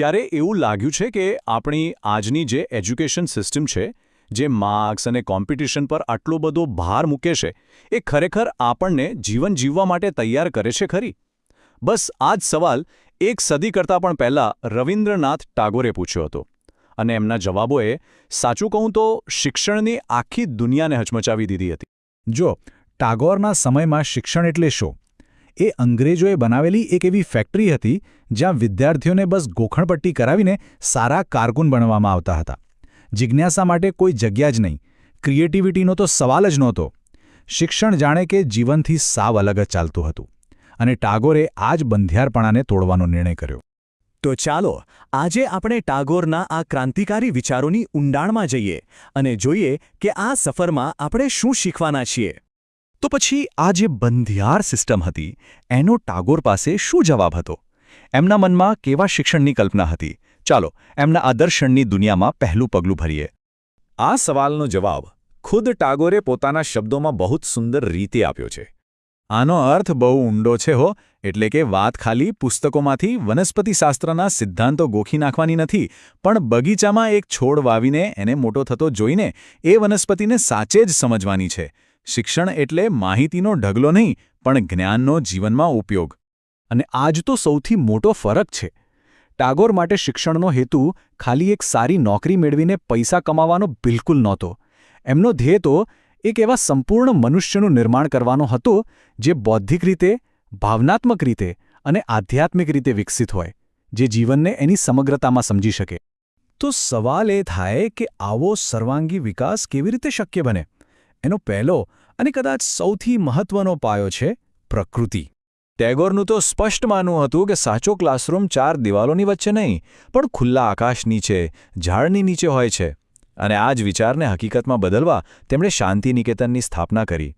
ક્યારે એવું લાગ્યું છે કે આપણી આજની જે એજ્યુકેશન સિસ્ટમ છે, જે માર્ક્સ અને કોમ્પિટિશન પર આટલો બધો ભાર મૂકે છે, એ ખરેખર આપણને જીવન જીવવા માટે તૈયાર કરે છે ખરી? બસ આ જ સવાલ એક સદી કરતાં પણ પહેલાં રવિન્દ્રનાથ ટાગોરે પૂછ્યો હતો, અને એમના જવાબોએ, સાચું કહું તો, શિક્ષણની આખી દુનિયાને હચમચાવી દીધી હતી. જો ટાગોરના સમયમાં શિક્ષણ એટલે શું? એ અંગ્રેજોએ બનાવેલી એક એવી ફેક્ટરી હતી જ્યાં વિદ્યાર્થીઓને બસ ગોખણપટ્ટી કરાવીને સારા કારકુન બનવામાં આવતા હતા. જિજ્ઞાસા માટે કોઈ જગ્યા જ નહીં, ક્રિએટિવિટીનો તો સવાલ જ નહોતો. શિક્ષણ જાણે કે જીવનથી સાવ અલગ જ ચાલતું હતું. અને ટાગોરે આ જ બંધિયારપણાને તોડવાનો નિર્ણય કર્યો. તો ચાલો આજે આપણે ટાગોરના આ ક્રાંતિકારી વિચારોની ઊંડાણમાં જઈએ અને જોઈએ કે આ સફરમાં આપણે શું શીખવાના છીએ. તો પછી આ જે બંધિયાર સિસ્ટમ હતી એનો ટાગોર પાસે શું જવાબ હતો? એમના મનમાં કેવા શિક્ષણની કલ્પના હતી? ચાલો એમના આદર્શની દુનિયામાં પહેલું પગલું ભરીએ. આ સવાલનો જવાબ ખુદ ટાગોરે પોતાના શબ્દોમાં બહુ જ સુંદર રીતે આપ્યો છે. આનો અર્થ બહુ ઊંડો છે હો, એટલે કે વાત ખાલી પુસ્તકોમાંથી વનસ્પતિશાસ્ત્રના સિદ્ધાંતો ગોખી નાખવાની નથી, પણ બગીચામાં એક છોડ વાવીને એને મોટો થતો જોઈને એ વનસ્પતિને સાચે જ સમજવાની છે. શિક્ષણ એટલે માહિતીનો ઢગલો નહીં, પણ જ્ઞાનનો જીવનમાં ઉપયોગ. અને આજ તો સૌથી મોટો ફરક છે. ટાગોર માટે શિક્ષણનો હેતુ ખાલી એક સારી નોકરી મેળવીને પૈસા કમાવાનો બિલકુલ નહોતો. એમનો ધ્યેય તો એક એવા સંપૂર્ણ મનુષ્યનું નિર્માણ કરવાનો હતો જે બૌદ્ધિક રીતે, ભાવનાત્મક રીતે અને આધ્યાત્મિક રીતે વિકસિત હોય, જે જીવનને એની સમગ્રતામાં સમજી શકે. તો સવાલ એ થાય કે આવો સર્વાંગી વિકાસ કેવી રીતે શક્ય બને? એનો પહેલો અને કદાચ સૌથી મહત્વનો પાયો છે પ્રકૃતિ. ટેગોરનું તો સ્પષ્ટ માનવું હતું કે સાચો ક્લાસરૂમ 4 દિવાલોની વચ્ચે નહીં, પણ ખુલ્લા આકાશ નીચે, ઝાડની નીચે હોય છે. અને આ જ વિચારને હકીકતમાં બદલવા તેમણે શાંતિનિકેતનની સ્થાપના કરી.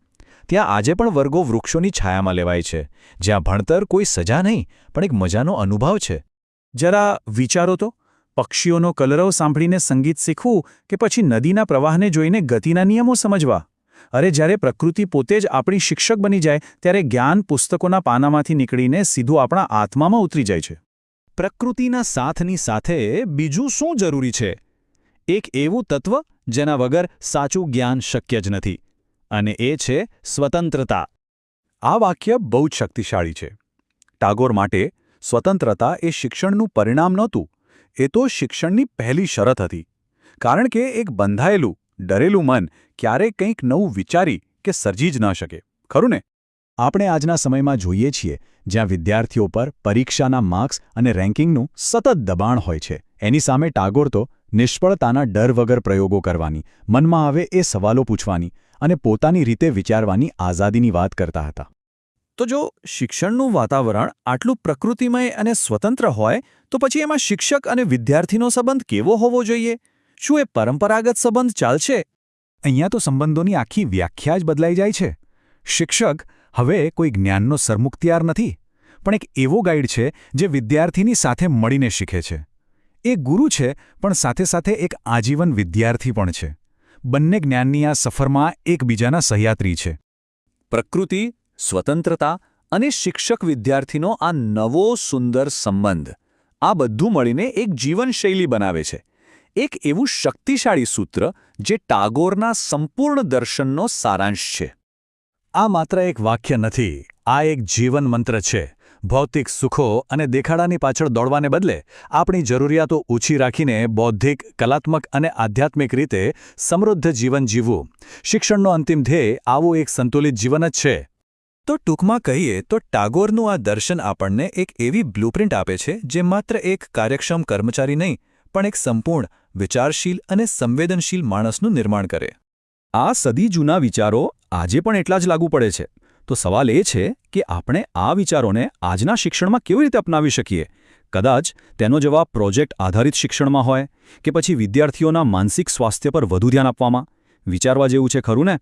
ત્યાં આજે પણ વર્ગો વૃક્ષોની છાયામાં લેવાય છે, જ્યાં ભણતર કોઈ સજા નહીં, પણ એક મજાનો અનુભવ છે. જરા વિચારો તો, પક્ષીઓનો કલરવ સાંભળીને સંગીત શીખવું કે પછી નદીના પ્રવાહને જોઈને ગતિના નિયમો સમજવા. અરે જ્યારે પ્રકૃતિ પોતે જ આપણી શિક્ષક બની જાય ત્યારે જ્ઞાન પુસ્તકોના પાનામાંથી નીકળીને સીધું આપણા આત્મામાં ઉતરી જાય છે. પ્રકૃતિના સાથની સાથે બીજું શું જરૂરી છે? એક એવું તત્વ જેના વગર સાચું જ્ઞાન શક્ય જ નથી, અને એ છે સ્વતંત્રતા. આ વાક્ય બહુ જ શક્તિશાળી છે. ટાગોર માટે સ્વતંત્રતા એ શિક્ષણનું પરિણામ નહોતું, એ તો શિક્ષણની પહેલી શરત હતી. કારણ કે એક બંધાયેલું, ડરેલું મન ક્યારેય કંઈક નવું વિચારી કે સર્જી જ ન શકે, ખરું ને? આપણે આજના સમયમાં જોઈએ છીએ જ્યાં વિદ્યાર્થીઓ પર પરીક્ષાના માર્ક્સ અને રેન્કિંગનું સતત દબાણ હોય છે. એની સામે ટાગોર તો નિષ્ફળતાના ડર વગર પ્રયોગો કરવાની, મનમાં આવે એ સવાલો પૂછવાની અને પોતાની રીતે વિચારવાની આઝાદીની વાત કરતા હતા. તો જો શિક્ષણનું વાતાવરણ આટલું પ્રકૃતિમય અને સ્વતંત્ર હોય, તો પછી એમાં શિક્ષક અને વિદ્યાર્થીનો સંબંધ કેવો હોવો જોઈએ? શું એ પરંપરાગત સંબંધ ચાલશે? અહીંયા તો સંબંધોની આખી વ્યાખ્યા જ બદલાઈ જાય છે. શિક્ષક હવે કોઈ જ્ઞાનનો સરમુખત્યાર નથી, પણ એક એવો ગાઈડ છે જે વિદ્યાર્થીની સાથે મળીને શીખે છે. એ ગુરુ છે, પણ સાથે સાથે એક આજીવન વિદ્યાર્થી પણ છે. બંને જ્ઞાનની આ સફરમાં એકબીજાના સહયાત્રી છે. પ્રકૃતિ, સ્વતંત્રતા અને શિક્ષક-વિદ્યાર્થીનો આ નવો સુંદર સંબંધ, આ બધું મળીને એક જીવનશૈલી બનાવે છે. એક એવું શક્તિશાળી સૂત્ર જે ટાગોરના સંપૂર્ણ દર્શનનો સારાંશ છે. આ માત્ર એક વાક્ય નથી, આ એક જીવન મંત્ર છે. ભૌતિક સુખો અને દેખાડાની પાછળ દોડવાને બદલે આપણી જરૂરિયાતો ઓછી રાખીને બૌદ્ધિક, કલાત્મક અને આધ્યાત્મિક રીતે સમૃદ્ધ જીવન જીવવું. શિક્ષણનો અંતિમ ધ્યેય આવું એક સંતુલિત જીવન જ છે. તો ટૂંકમાં કહીએ તો ટાગોરનું આ દર્શન આપણને એક એવી બ્લુપ્રિન્ટ આપે છે જે માત્ર એક કાર્યક્ષમ કર્મચારી નહીં, પણ એક સંપૂર્ણ, વિચારશીલ અને સંવેદનશીલ માણસનું નિર્માણ કરે. આ સદી જૂના વિચારો આજે પણ એટલા જ લાગુ પડે છે. તો સવાલ એ છે કે આપણે આ વિચારોને આજના શિક્ષણમાં કેવી રીતે અપનાવી શકીએ? કદાચ તેનો જવાબ પ્રોજેક્ટ આધારિત શિક્ષણમાં હોય, કે પછી વિદ્યાર્થીઓના માનસિક સ્વાસ્થ્ય પર વધુ ધ્યાન આપવામાં. વિચારવા જેવું છે, ખરું ને?